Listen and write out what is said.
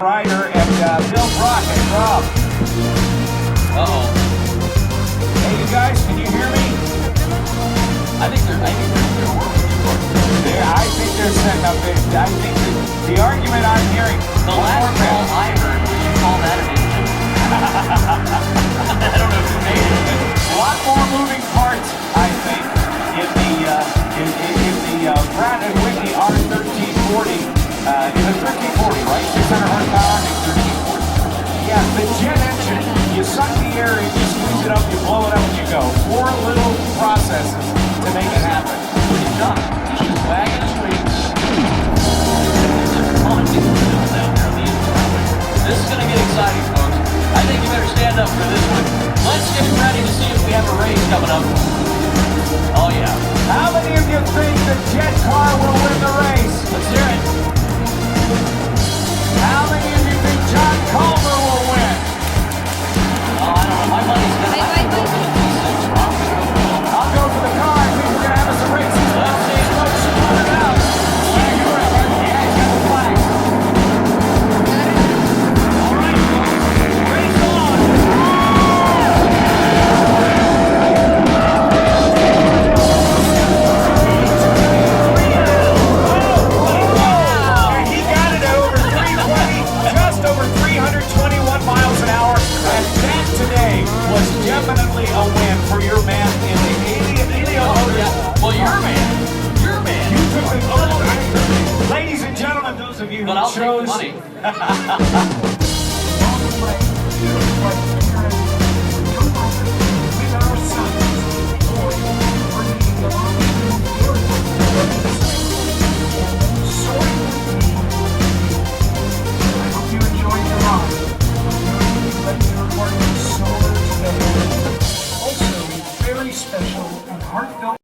Ryder and Bill Brock and Rob. Uh-oh. Hey, you guys, can you hear me? I think they're working. I think they're setting up. I think the argument I'm hearing. The last call I heard, would you call that an engine? I don't know who made it, but A lot more moving parts, I think, in the Pratt and Whitney R1340. In the 1340, right? 600 horsepower. 1340. Yeah, the jet engine. You suck the air in, you squeeze it up, you blow it up, and you go. 4 little processes to make it happen. pretty tough. He's just wagging his wings. There's a ton of people doing down there on the engine runway. This is going to get exciting, folks. I think you better stand up for this one. Let's get ready to see if we have a race coming up. Oh, yeah. How many of you think the jet car will win the race? Let's hear it. How many of you think John Culver will win? Oh, I don't know. My money's going to have to go for the D6. I'll go for the car. I think we're going to have us a race. Let's see. Folks, you put it out. Yeah, you're right. Yeah, you got the flag. All right, folks. Race on. And he got it at over 320, just over 321 miles an hour. And that today was definitely a win for your man in the Helio. Oh, yeah. Well, your man. You took the oh, ladies and gentlemen, those of you But who I'll take the chose money. Also, very special and heartfelt.